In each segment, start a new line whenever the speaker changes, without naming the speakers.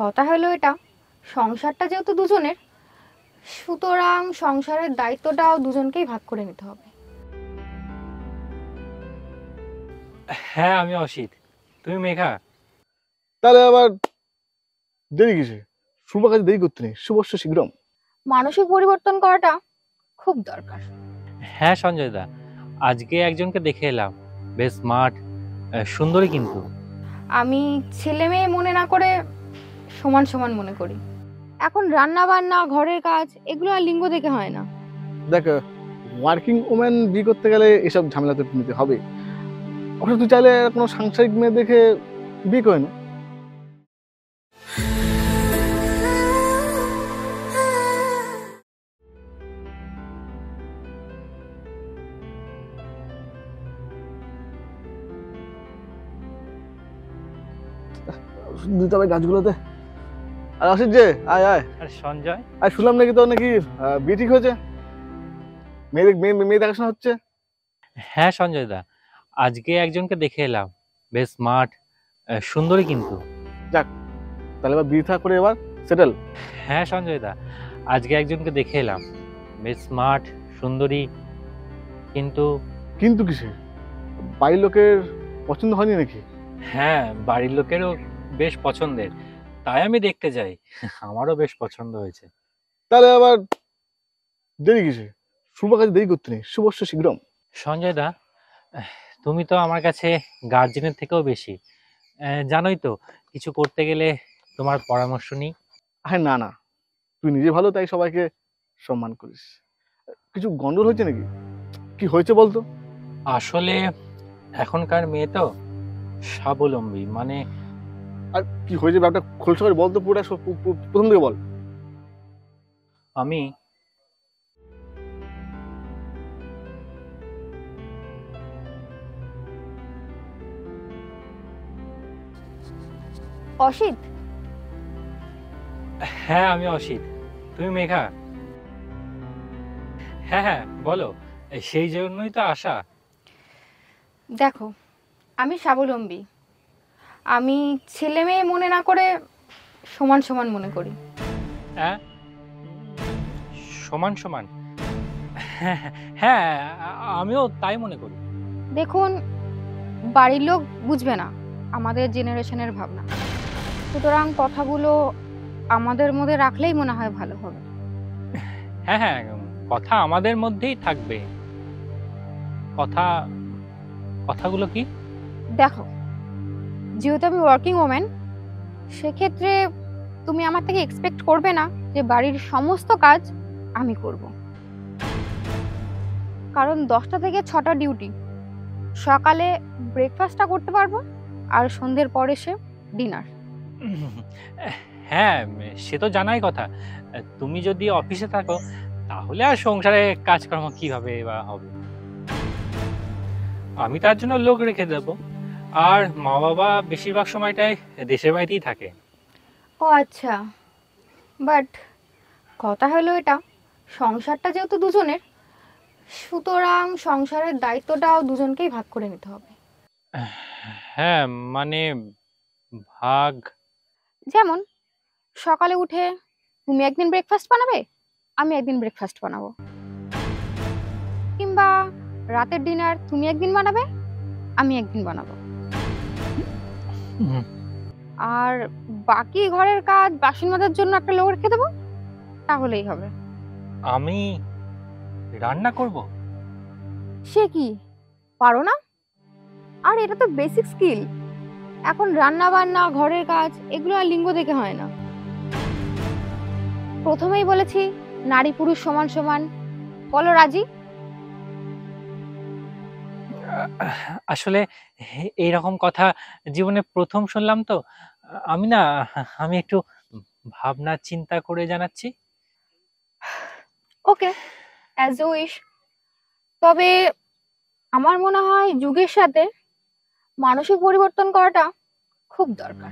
কথা হলো এটা, সংসারটা যেহেতু দুজনের, সুতরাং সংসারের দায়িত্বটাও দুজনকেই ভাগ করে নিতে হবে।
হ্যাঁ, আমি অসিত। তুমি মেঘা?
তাহলে আবার দেরি কিসে? শুভ কাজে দেরি করতে নেই, শুভস্য শীঘ্রম।
মানসিক পরিবর্তন করাটা খুব দরকার।
হ্যাঁ সঞ্জয় দা, আজকে একজনকে দেখে এলাম, বেশ স্মার্ট, সুন্দরী কিন্তু।
আমি ছেলে মেয়ে মনে না করে সমান সমান মনে করি। এখন রান্না বান্না, ঘরের কাজ, এগুলো আর লিঙ্গ দেখে হয় না।
দেখ, ওয়ার্কিং ওম্যান বিয়ে করতে গেলে এসব ঝামেলা তো নিতে হবে। অবশ্য তুই চাইলে কোনো সাংসারিক মেয়ে দেখে বিয়ে করে না। দিতে হবে গাছগুলোতে। আর আসিস যে, আয় আয়।
আর সঞ্জয়?
আর শুনলাম নাকি তোর নাকি বিয়ে ঠিক হয়েছে, মেয়ে মেয়ে মেয়ে দেখাশোনা হচ্ছে।
হ্যাঁ সঞ্জয় দা, আজকে একজনকে দেখে এলাম, বেশ স্মার্ট, সুন্দরী কিন্তু।
যাক, তাহলে এবার বিয়ে থা করে এবার সেটেল।
হ্যাঁ সঞ্জয় দা, আজকে একজনকে দেখে এলাম, বেশ স্মার্ট, সুন্দরী কিন্তু।
কিন্তু কিসে? বাড়ির লোকের পছন্দ হয়নি নাকি?
হ্যাঁ, বাড়ির লোকেরও বেশ পছন্দের, তাই আমি দেখতে যাই। আমারও বেশ পছন্দ হয়েছে।
তাহলে আবার দেরি কিসে? শুভ কাজে দেরি করতে নেই, শুভস্য শীঘ্রম।
সঞ্জয় দা, তুমি তো আমার কাছে গার্জেনের থেকেও বেশি। জানোই তো, কিছু করতে গেলে তোমার পরামর্শ নিই।
আরে না না, তুই নিজে ভালো তাই সবাইকে সম্মান করিস। কিছু গন্ডগোল হয়েছে নাকি? কি হয়েছে বলতো?
আসলে এখনকার মেয়ে তো স্বাবলম্বী, মানে।
আর কি হয়েছে ব্যাপারটা খোলসা করে বলতো, পুরোটা প্রথম থেকে বল।
আমি
অসিত,
হ্যাঁ, আমি অসিত। তুমি মেঘা? হ্যাঁ হ্যাঁ, বলো। সেই জন্যই তো আশা।
দেখো, আমি স্বাবলম্বী। আমি ছেলে মেয়ে মনে না করে সমান সমান মনে করি।
হ্যাঁ, সমান সমান। হ্যাঁ হ্যাঁ, হ্যাঁ, আমিও তাই মনে করি।
দেখুন, বাড়ির লোক বুঝবে না আমাদের জেনারেশনের ভাবনা, সুতরাং কথাগুলো আমাদের মধ্যে রাখলেই মনে হয় ভালো হবে।
হ্যাঁ হ্যাঁ, কথা আমাদের মধ্যেই থাকবে। কথা, কথাগুলো কি?
দেখো, যেহেতু আমি ওয়ার্কিং ওম্যান, সেক্ষেত্রে তুমি আমার থেকে এক্সপেক্ট করবে না যে বাড়ির সমস্ত কাজ আমি করব, কারণ 10টা থেকে 6টা ডিউটি। সকালে ব্রেকফাস্টটা করতে পারবো, আর সন্ধ্যের পর এসে ডিনার।
হ্যাঁ, সে তো জানাই কথা। তুমি যদি অফিসে থাকো, তাহলে আর সংসারে কাজকর্ম কিভাবে বা হবে? আমি তার জন্য লোক রেখে দেব। আর মা বাবা বেশিরভাগ সময়টাই দেশের বাড়িতেই থাকে।
ও আচ্ছা, বাট কথা হলো এটা, সংসারটা যেহেতু দুজনের, সুতরাং সংসারের দায়িত্বটাও দুজনকেই ভাগ করে নিতে হবে।
হ্যাঁ, মানে ভাগ।
যেমন সকালে উঠে তুমি একদিন ব্রেকফাস্ট বানাবে, আমি একদিন ব্রেকফাস্ট বানাবো। কিংবা রাতের ডিনার তুমি একদিন বানাবে, আমি একদিন বানাবো।
হুম,
আর বাকি ঘরের কাজ, বাসন মাজার জন্য একটা লোক রেখে দেবো, তাহলেই হবে।
আমি রান্না করব?
সে কি, পারো না? আর এটা তো বেসিক স্কিল। এখন রান্না বান্না, ঘরের কাজ, এগুলো আর লিঙ্গ দেখে হয় না। প্রথমেই বলেছি নারী পুরুষ সমান সমান। বলো রাজি?
আসলে এইরকম কথা জীবনে প্রথম শুনলাম তো। আমি না, আমি একটু ভাবনা চিন্তা করে জানাচ্ছি।
ওকে, অ্যাজ ইউ উইশ। তবে আমার মনে হয় যুগের সাথে মানসিক পরিবর্তন করাটা খুব দরকার।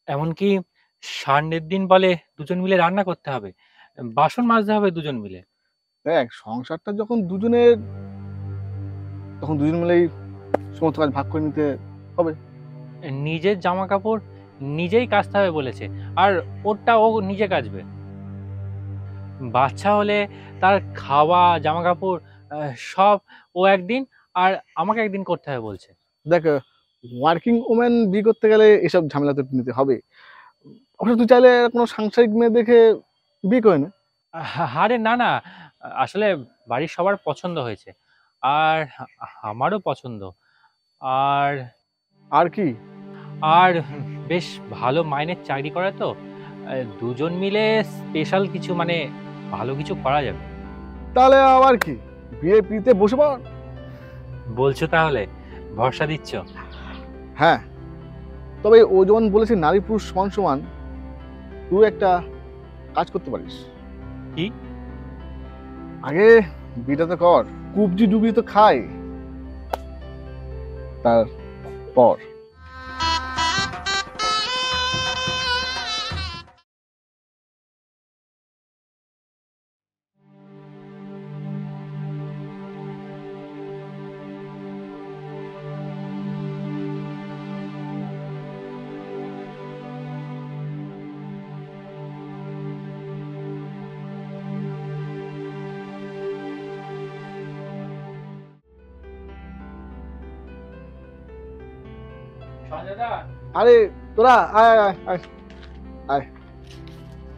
এমনকি সানডের দিন বলে দুজন মিলে রান্না করতে হবে, বাসন মাজতে হবে দুজন মিলে।
দেখ, সংসারটা যখন দুজনের, তখন দুজন মিলেই সমস্ত কাজ ভাগ করে নিতে হবে।
নিজের জামা কাপড় নিজেই কাচতে হবে বলেছে, আর ওরটা ও নিজে কাচবে। বাচ্চা হলে তার খাওয়া, জামা কাপড় সব ও একদিন আর আমাকে একদিন করতে হবে বলছে।
দেখ, ওয়ার্কিং ওম্যান বিয়ে করতে গেলে এসব ঝামেলা তো নিতে হবে। অবশ্য তুই চাইলে কোনো সাংসারিক মেয়ে দেখে বিয়ে করে নে।
আরে না না, আসলে বাড়ির সবার পছন্দ হয়েছে, আর আমারও পছন্দ। আর
আর কি?
আর বেশ ভালো মাইনের চাকরি করে তো, দুজন মিলে স্পেশাল কিছু, মানে ভালো কিছু করা যাবে।
তাহলে আবার কি, বিয়ে পিতে বসে পড়।
বলছো তাহলে? ভরসা দিচ্ছ?
হ্যাঁ, তবে ও যেমন বলেছে নারী পুরুষ সমান সমান, তুই একটা কাজ করতে পারিস।
কি?
আগে বিয়েটা তো কর, কুবজি ডুবিয়ে তো খায়, তারপর। আরে তোরা আয় আয় আয় আয়,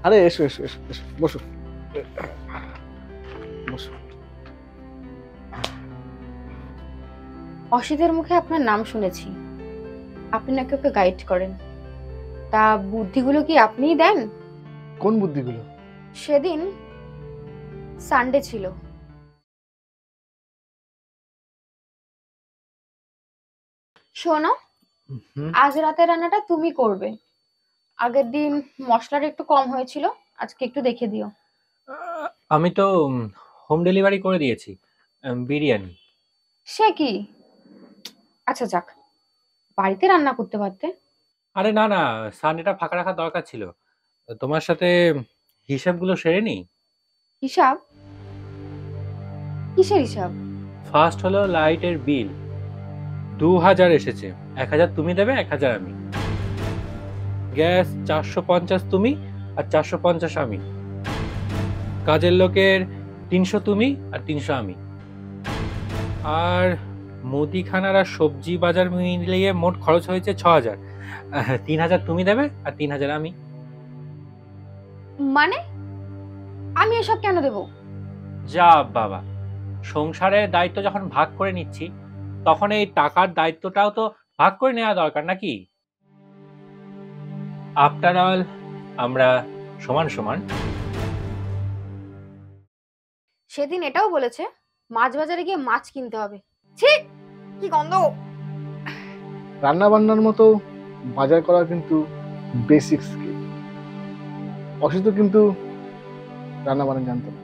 আরে এসো এসো এসো এসো, বসো বসো।
অসিতের মুখে আপনার নাম শুনেছি, আপনি নাকি ওকে গাইড করেন। তা বুদ্ধিগুলো কি আপনিই দেন?
কোন বুদ্ধিগুলো?
সেদিন সানডে ছিল, শোনো, আজ রাতে রান্নাটা তুমি করবে। আগের দিন মশলাটা একটু কম হয়েছিল, আজকে একটু দেখে দিও।
আমি তো হোম ডেলিভারি করে দিয়েছি, বিরিয়ানি।
সে কি? আচ্ছা যাক, বাড়িতে রান্না করতে পারতে।
আরে না না, সানডেটা ফাঁকা রাখার দরকার ছিল। তোমার সাথে হিসাবগুলো সেরে নি।
হিসাব? কিসের হিসাব?
ফার্স্ট হলো লাইটের বিল, 2000 এসেছে। 1000 তুমি দেবে, 1000 আমি। গ্যাস 450 তুমি, আর 450 আমি। কাজের লোকের 300 তুমি, আর 300 আমি। আর মুদিখানার আর সবজি বাজার মিলিয়ে মোট খরচ হয়েছে 6000। 3000 তুমি দেবে, আর 3000 আমি।
মানে আমি এসব কেন দেব?
যা বাবা, সংসারের দায়িত্ব যখন ভাগ করে নিচ্ছি, তখন এই টাকার দায়িত্বটাও তো ভাগ করে নেওয়া দরকার নাকি? আফটার অল আমরা সমান সমান।
সেদিন এটাও বলেছে মাছ বাজারে গিয়ে মাছ কিনতে হবে। ছি, কি গন্ধ!
রান্না বান্নার মতো বাজার করা কিন্তু বেসিক স্কিল। অসিত কিন্তু রান্না বান্না জানতো না,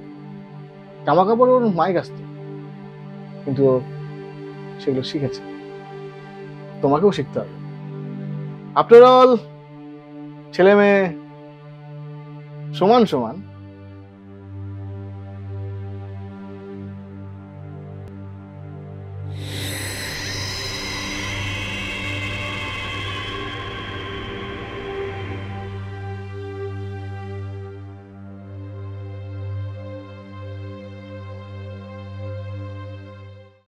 জামা কাপড় ওর মাই কাচতো, কিন্তু ও সেগুলো শিখেছে। তোমাকেও শিখতে হবে। আফটার অল ছেলে মেয়ে সমান সমান।